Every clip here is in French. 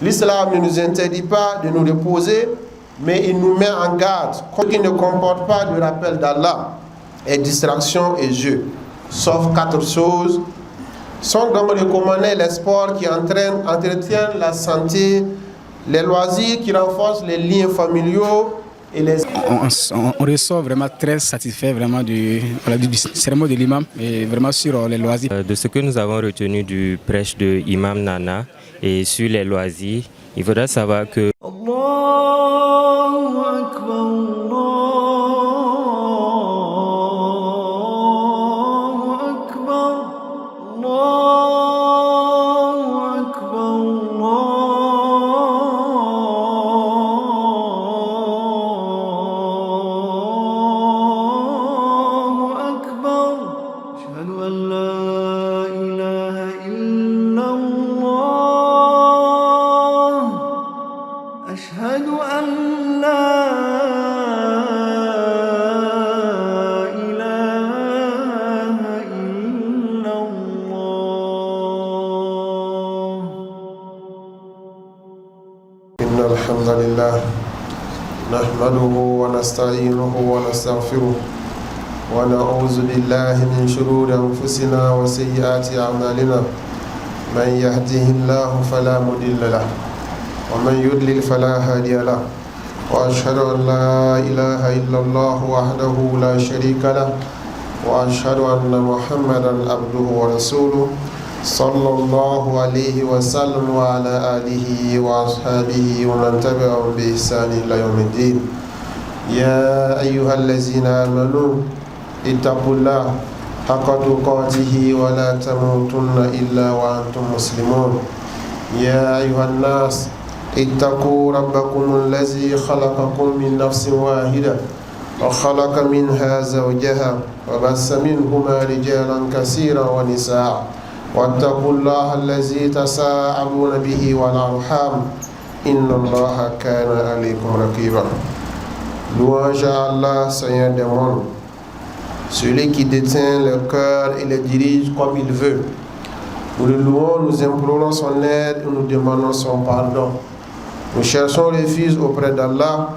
L'islam ne nous interdit pas de nous reposer, mais il nous met en garde qui ne comporte pas de rappel d'Allah, et distraction et jeu, sauf 4 choses. Sont donc recommandés les sports qui entretiennent la santé, les loisirs qui renforcent les liens familiaux et les... On ressort vraiment très satisfait vraiment du sermon de l'imam et vraiment sur les loisirs. De ce que nous avons retenu du prêche de Imam Nana et sur les loisirs, il faudra savoir que الحمد لله نحمده ونستعينه ونستغفره ونعوذ بالله من شرور أنفسنا وسيئات أعمالنا من يهده الله فلا مضل له ومن يضلل فلا هادي له وأشهد أن لا إله إلا الله وحده لا شريك له وأشهد أن محمدا عبده ورسوله صلى الله عليه وسلم وعلى آله وأصحابه ومن تبعهم بإحسان إلى يوم الدين. يا أيها الذين آمنوا اتقوا الله حق تقاته ولا تموتن إلا وأنتم مسلمون. يا أيها الناس اتقوا ربكم الذي خلقكم من نفس واحدة وخلق منها زوجها وبث منهما رجالا كثيرا ونساء واتقوا الله الذي تساءلون به والأرحام إن الله كان عليكم رقيبا. Louange à Allah, Seigneur des mondes, celui qui détient le cœur et le dirige comme il veut. Nous le louons, nous implorons son aide et nous demandons son pardon. Nous cherchons refuge auprès d'Allah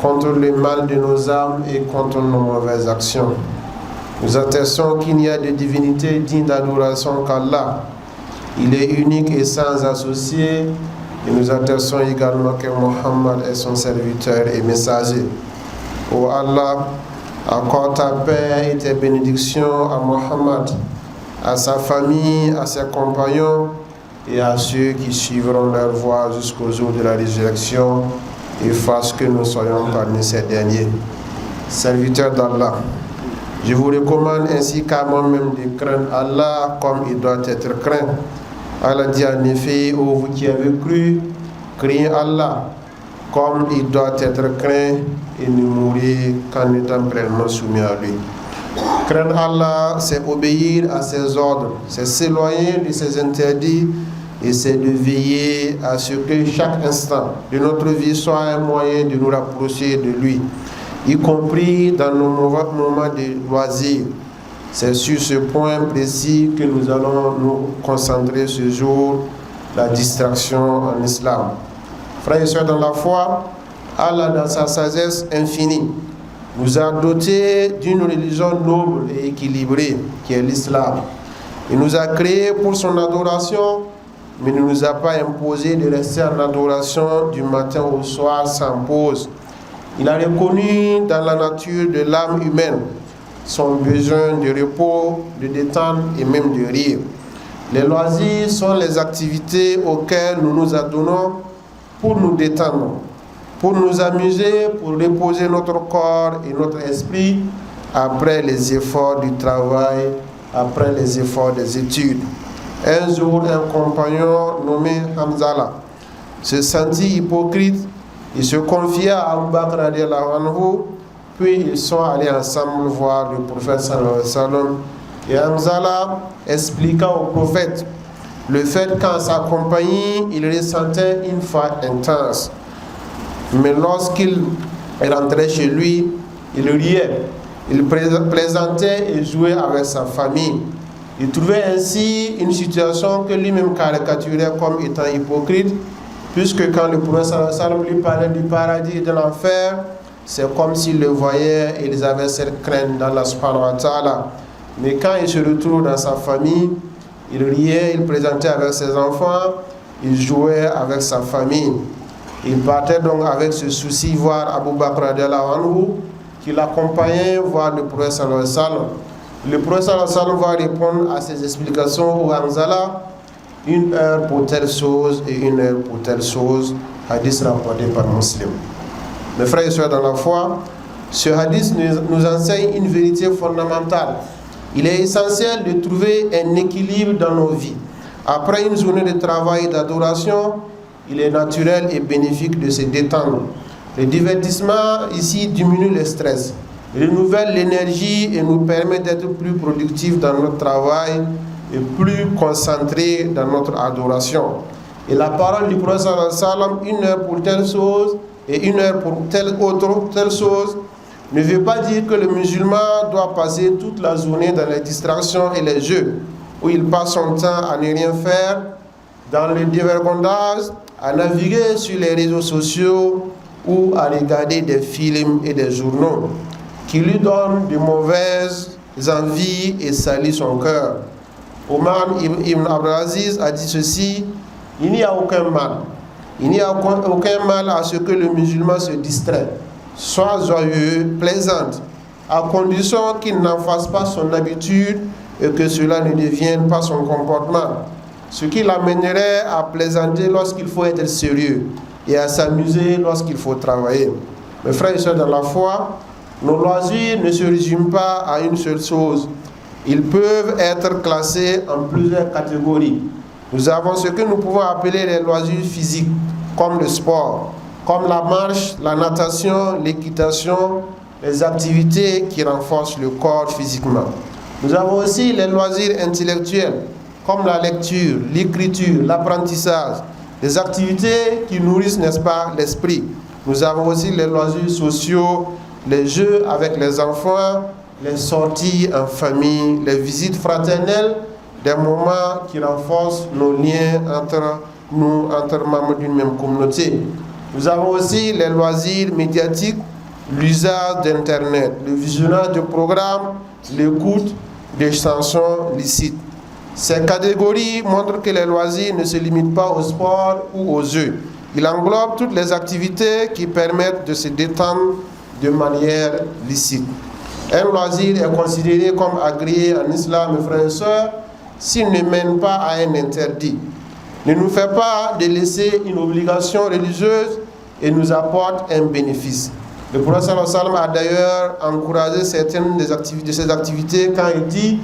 contre le mal de nos âmes et contre nos mauvaises actions. Nous attestons qu'il n'y a de divinité digne d'adoration qu'Allah. Il est unique et sans associé. Et nous attestons également que Mohammed est son serviteur et messager. Ô Allah, accorde ta paix et tes bénédictions à Mohammed, à sa famille, à ses compagnons et à ceux qui suivront leur voie jusqu'au jour de la résurrection et fasse que nous soyons parmi ces derniers. Serviteurs d'Allah, je vous recommande ainsi qu'à moi-même de craindre Allah comme il doit être craint. Allah dit en effet, ô vous qui avez cru, craignez Allah comme il doit être craint et ne mourir qu'en étant pleinement soumis à lui. Craindre Allah, c'est obéir à ses ordres, c'est s'éloigner de ses interdits et c'est de veiller à ce que chaque instant de notre vie soit un moyen de nous rapprocher de lui, y compris dans nos moments de loisirs. C'est sur ce point précis que nous allons nous concentrer ce jour, la distraction en islam. Frères et sœurs dans la foi, Allah dans sa sagesse infinie nous a dotés d'une religion noble et équilibrée qui est l'islam. Il nous a créés pour son adoration, mais ne nous a pas imposé de rester en adoration du matin au soir sans pause. Il a reconnu dans la nature de l'âme humaine son besoin de repos, de détente et même de rire. Les loisirs sont les activités auxquelles nous nous adonnons pour nous détendre, pour nous amuser, pour reposer notre corps et notre esprit après les efforts du travail, après les efforts des études. Un jour, un compagnon nommé Hamzala se sentit hypocrite. Il se confia à Abu Bakr radiallahu anhu, puis ils sont allés ensemble voir le prophète sallallahu alayhi wa sallam. Et Hamzala expliqua au prophète le fait qu'en sa compagnie, il ressentait une faim intense. Mais lorsqu'il rentrait chez lui, il riait, il plaisantait et jouait avec sa famille. Il trouvait ainsi une situation que lui-même caricaturait comme étant hypocrite puisque quand le prophète sallallahu alayhi wa sallam lui parlait du paradis et de l'enfer, c'est comme s'il le voyait et ils avaient cette crainte d'Allah subhanahu wa ta'ala. Mais quand il se retrouve dans sa famille, il riait, il présentait avec ses enfants, il jouait avec sa famille. Il partait donc avec ce souci voir Abu Bakr radiallahu anhu, qui l'accompagnait voir le prophète sallallahu alayhi wa sallam. Le prophète sallallahu alayhi wa sallam va répondre à ses explications au Hanzala, 1 heure pour telle chose et 1 heure pour telle chose, hadith rapporté par Muslim. Mes frères et sœurs dans la foi, ce hadith nous enseigne une vérité fondamentale. Il est essentiel de trouver un équilibre dans nos vies. Après une journée de travail et d'adoration, il est naturel et bénéfique de se détendre. Le divertissement ici diminue le stress, renouvelle l'énergie et nous permet d'être plus productifs dans notre travail et plus concentrés dans notre adoration. Et la parole du prophète sallallahu alayhi wa sallam, 1 heure pour telle chose et 1 heure pour telle chose, ne veut pas dire que le musulman doit passer toute la journée dans les distractions et les jeux, où il passe son temps à ne rien faire, dans le dévergondage, à naviguer sur les réseaux sociaux ou à regarder des films et des journaux qui lui donnent de mauvaises envies et salissent son cœur. Omar ibn Abdelaziz a dit ceci: il n'y a aucun mal. Il n'y a aucun mal à ce que le musulman se distrait, soit joyeux, plaisante, à condition qu'il n'en fasse pas son habitude et que cela ne devienne pas son comportement, ce qui l'amènerait à plaisanter lorsqu'il faut être sérieux et à s'amuser lorsqu'il faut travailler. Mes frères et sœurs dans la foi, nos loisirs ne se résument pas à une seule chose. Ils peuvent être classés en plusieurs catégories. Nous avons ce que nous pouvons appeler les loisirs physiques, comme le sport, comme la marche, la natation, l'équitation, les activités qui renforcent le corps physiquement. Nous avons aussi les loisirs intellectuels, comme la lecture, l'écriture, l'apprentissage, les activités qui nourrissent, n'est-ce pas, l'esprit. Nous avons aussi les loisirs sociaux, les jeux avec les enfants, les sorties en famille, les visites fraternelles, des moments qui renforcent nos liens entre membres d'une même communauté. Nous avons aussi les loisirs médiatiques, l'usage d'Internet, le visionnage de programmes, l'écoute des chansons licites. Ces catégories montrent que les loisirs ne se limitent pas au sport ou aux jeux. Ils englobent toutes les activités qui permettent de se détendre de manière licite. Un loisir est considéré comme agréé en islam, mes frères et sœurs, s'il ne mène pas à un interdit, ne nous fait pas de laisser une obligation religieuse et nous apporte un bénéfice. Le prophète sallallahu alayhi wa sallam a d'ailleurs encouragé certaines de ces activités quand il dit: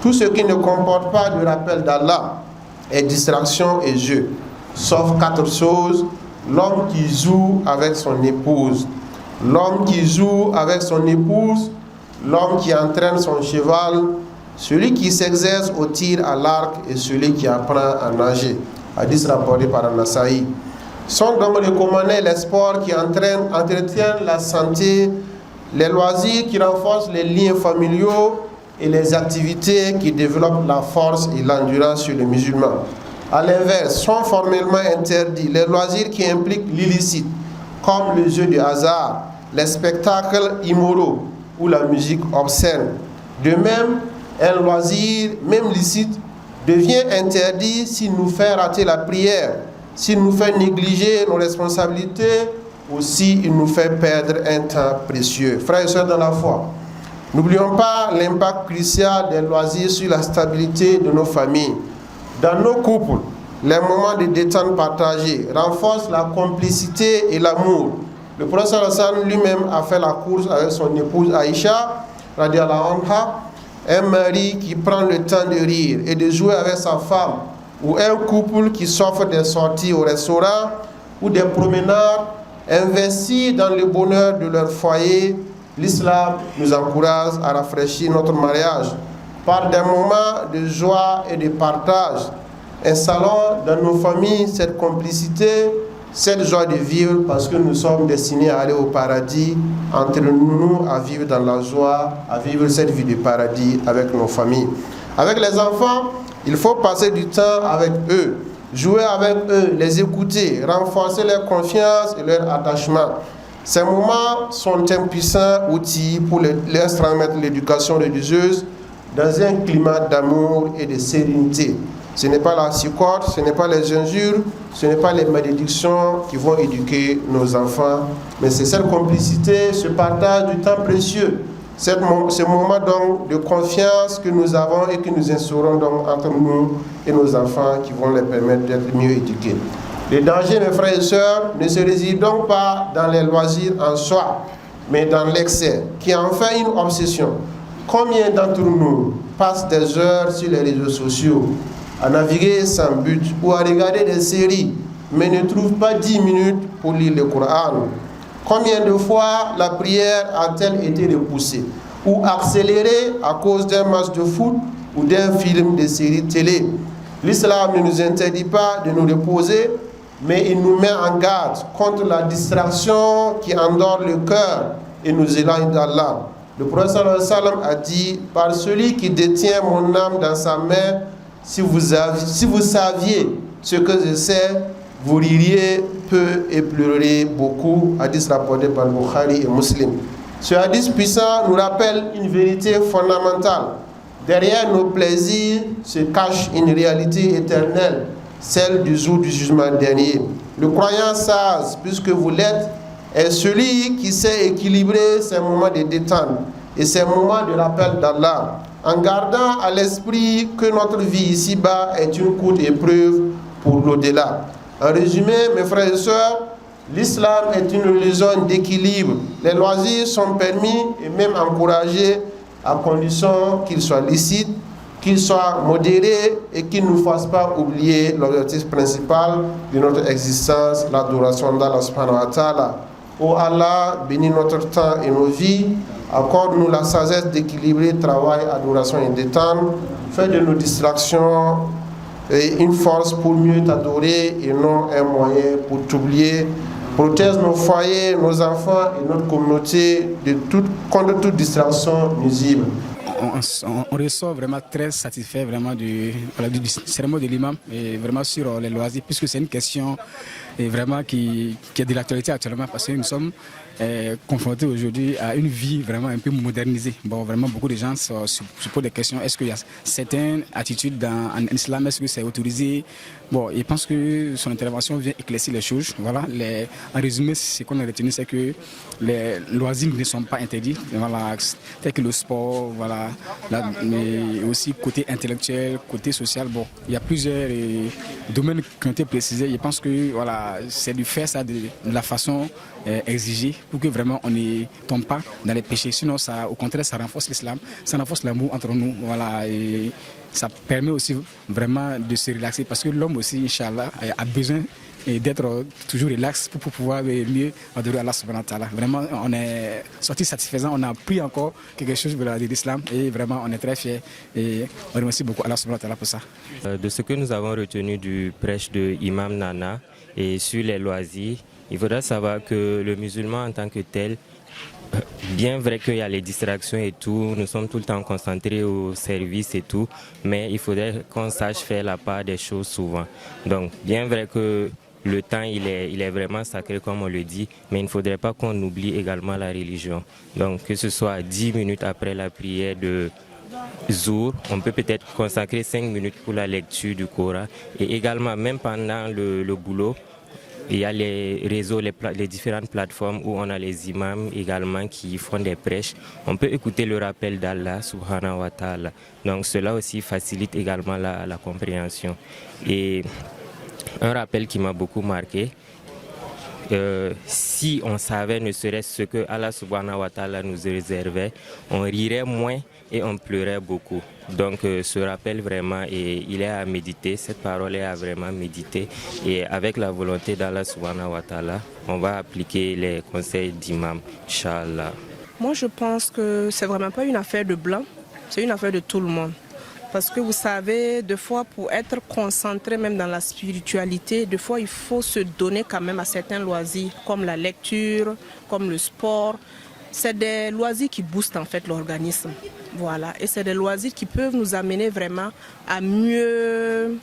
tout ce qui ne comporte pas de rappel d'Allah est distraction et jeu, sauf 4 choses: l'homme qui joue avec son épouse, l'homme qui joue avec son épouse, l'homme qui entraîne son cheval, celui qui s'exerce au tir à l'arc et celui qui apprend à nager. Hadith rapporté par An-Nasa'i. Sont donc recommandés les sports qui entretiennent la santé, les loisirs qui renforcent les liens familiaux et les activités qui développent la force et l'endurance chez les musulmans. A l'inverse, sont formellement interdits les loisirs qui impliquent l'illicite, comme le jeu de hasard, les spectacles immoraux ou la musique obscène. De même, un loisir, même licite, devient interdit s'il nous fait rater la prière, s'il nous fait négliger nos responsabilités ou s'il nous fait perdre un temps précieux. Frères et sœurs dans la foi, n'oublions pas l'impact crucial des loisirs sur la stabilité de nos familles. Dans nos couples, les moments de détente partagés renforcent la complicité et l'amour. Le prophète sallallahu alayhi wa sallam lui-même a fait la course avec son épouse Aïcha, radiallahu anha. Un mari qui prend le temps de rire et de jouer avec sa femme, ou un couple qui s'offre des sorties au restaurant ou des promenades, investis dans le bonheur de leur foyer. L'islam nous encourage à rafraîchir notre mariage par des moments de joie et de partage. Installons dans nos familles cette complicité, cette joie de vivre, parce que nous sommes destinés à aller au paradis. Entraînons-nous à vivre dans la joie, à vivre cette vie du paradis avec nos familles. Avec les enfants, il faut passer du temps avec eux. jouer avec eux, les écouter, renforcer leur confiance et leur attachement. Ces moments sont un puissant outil pour leur transmettre l'éducation religieuse dans un climat d'amour et de sérénité. Ce n'est pas la psychote, ce n'est pas les injures, ce n'est pas les malédictions qui vont éduquer nos enfants, mais c'est cette complicité, ce partage du temps précieux, ce moment donc de confiance que nous avons et que nous instaurons donc entre nous et nos enfants qui vont leur permettre d'être mieux éduqués. Le danger, mes frères et sœurs, ne se réside donc pas dans les loisirs en soi, mais dans l'excès, qui en fait une obsession. Combien d'entre nous passent des heures sur les réseaux sociaux à naviguer sans but ou à regarder des séries, mais ne trouvent pas 10 minutes pour lire le Coran? Combien de fois la prière a-t-elle été repoussée ou accélérée à cause d'un match de foot ou d'un film de série télé? L'islam ne nous interdit pas de nous reposer, mais il nous met en garde contre la distraction qui endort le cœur et nous éloigne d'Allah. Le prophète sallallahu alayhi wa sallam a dit: par celui qui détient mon âme dans sa main, si vous saviez ce que je sais, vous ririez peu et pleureriez beaucoup. Hadith rapporté par Bukhari et Muslim. Ce hadith puissant nous rappelle une vérité fondamentale. Derrière nos plaisirs se cache une réalité éternelle, celle du jour du jugement dernier. Le croyant sage, puisque vous l'êtes, est celui qui sait équilibrer ses moments de détente et ses moments de rappel d'Allah, en gardant à l'esprit que notre vie ici-bas est une courte épreuve pour l'au-delà. En résumé, mes frères et sœurs, l'islam est une religion d'équilibre. Les loisirs sont permis et même encouragés à condition qu'ils soient licites, qu'ils soient modérés et qu'ils ne nous fassent pas oublier l'objectif principal de notre existence, l'adoration d'Allah subhanahu wa ta'ala. Ô Allah, bénis notre temps et nos vies, accorde-nous la sagesse d'équilibrer travail, adoration et détente, fais de nos distractions une force pour mieux t'adorer et non un moyen pour t'oublier. Protège nos foyers, nos enfants et notre communauté contre toute distraction nuisible. On ressort vraiment très satisfait vraiment du sermon de l'imam et vraiment sur les loisirs, puisque c'est une question vraiment qui est de l'actualité actuellement, parce que nous sommes confrontés aujourd'hui à une vie vraiment un peu modernisée. Bon, vraiment beaucoup de gens se posent des questions. Est-ce qu'il y a certaines attitudes en islam, est-ce que c'est autorisé? Bon, je pense que son intervention vient éclaircir les choses. Voilà, en résumé, ce qu'on a retenu, c'est que les loisirs ne sont pas interdits. Voilà, tel que le sport, voilà, mais aussi côté intellectuel, côté social. Bon, il y a plusieurs domaines qui ont été précisés. Je pense que voilà, c'est de faire ça de la façon exigée pour que vraiment on ne tombe pas dans les péchés. Sinon, ça, au contraire, ça renforce l'islam, ça renforce l'amour entre nous. Voilà, et ça permet aussi vraiment de se relaxer, parce que l'homme aussi, Inch'Allah, a besoin d'être toujours relax pour pouvoir mieux adorer Allah subhanahu wa ta'ala. Vraiment, on est sorti satisfaisant, on a appris encore quelque chose de l'islam et vraiment on est très fiers et on remercie beaucoup Allah subhanahu wa ta'ala pour ça. De ce que nous avons retenu du prêche de Imam Nana et sur les loisirs, il faudra savoir que le musulman en tant que tel, bien vrai qu'il y a les distractions et tout, nous sommes tout le temps concentrés au service et tout, mais il faudrait qu'on sache faire la part des choses souvent. Donc, bien vrai que le temps, il est vraiment sacré comme on le dit, mais il ne faudrait pas qu'on oublie également la religion. Donc, que ce soit 10 minutes après la prière de Zour, on peut peut-être consacrer 5 minutes pour la lecture du Coran. Et également, même pendant le boulot, il y a les réseaux, les différentes plateformes où on a les imams également qui font des prêches. On peut écouter le rappel d'Allah subhanahu wa ta'ala. Donc cela aussi facilite également la compréhension. Et un rappel qui m'a beaucoup marqué, si on savait ne serait-ce ce que Allah subhanahu wa ta'ala nous réservait, on rirait moins et on pleurait beaucoup. Donc ce rappel vraiment, il est à méditer, cette parole est à vraiment méditer. Et avec la volonté d'Allah subhanahu wa ta'ala, on va appliquer les conseils d'imam, Inch'Allah. Moi je pense que c'est vraiment pas une affaire de blanc, c'est une affaire de tout le monde. Parce que vous savez, des fois, pour être concentré même dans la spiritualité, des fois, il faut se donner quand même à certains loisirs, comme la lecture, comme le sport. C'est des loisirs qui boostent en fait l'organisme. Voilà. Et c'est des loisirs qui peuvent nous amener vraiment à mieux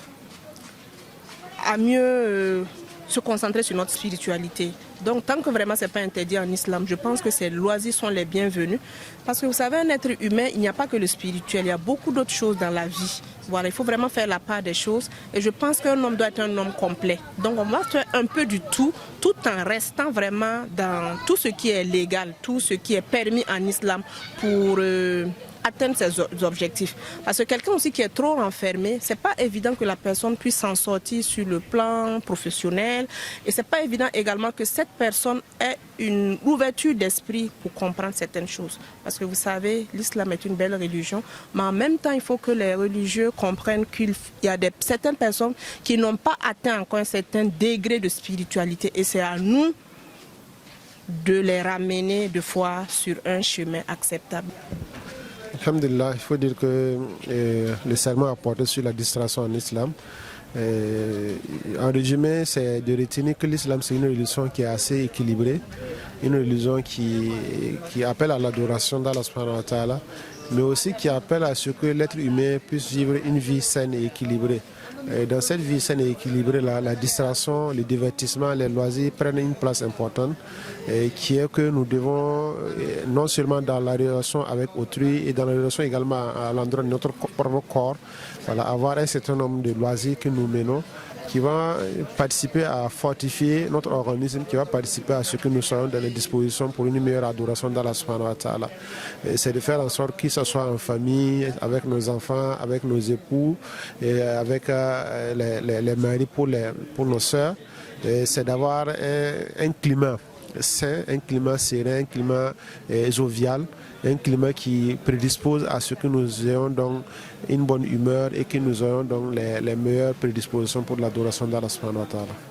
à mieux se concentrer sur notre spiritualité. Donc tant que vraiment ce n'est pas interdit en islam, je pense que ces loisirs sont les bienvenus. Parce que vous savez, un être humain, il n'y a pas que le spirituel, il y a beaucoup d'autres choses dans la vie. Voilà, il faut vraiment faire la part des choses. Et je pense qu'un homme doit être un homme complet. Donc on va faire un peu du tout en restant vraiment dans tout ce qui est légal, tout ce qui est permis en islam pour atteindre ses objectifs. Parce que quelqu'un aussi qui est trop renfermé, c'est pas évident que la personne puisse s'en sortir sur le plan professionnel, et c'est pas évident également que cette personne ait une ouverture d'esprit pour comprendre certaines choses. Parce que vous savez, l'islam est une belle religion, mais en même temps, il faut que les religieux comprennent qu'il y a certaines personnes qui n'ont pas atteint encore un certain degré de spiritualité, et c'est à nous de les ramener de fois sur un chemin acceptable. Alhamdulillah, il faut dire que le serment a porté sur la distraction en islam. En résumé, c'est de retenir que l'islam, c'est une religion qui est assez équilibrée, une religion qui appelle à l'adoration d'Allah subhanahu wa ta'ala, mais aussi qui appelle à ce que l'être humain puisse vivre une vie saine et équilibrée. Et dans cette vie saine et équilibrée, la distraction, le divertissement, les loisirs prennent une place importante, qui est que nous devons, non seulement dans la relation avec autrui, et dans la relation également à l'endroit de notre propre corps, voilà, avoir un certain nombre de loisirs que nous menons, qui va participer à fortifier notre organisme, qui va participer à ce que nous soyons dans les dispositions pour une meilleure adoration d'Allah subhanahu wa ta'ala. C'est de faire en sorte que ce soit en famille, avec nos enfants, avec nos époux, et avec les maris pour nos sœurs. C'est d'avoir un climat sain, un climat serein, un climat jovial, un climat qui prédispose à ce que nous ayons donc une bonne humeur et que nous ayons donc les meilleures prédispositions pour l'adoration d'Allah subhanahu wa ta'ala.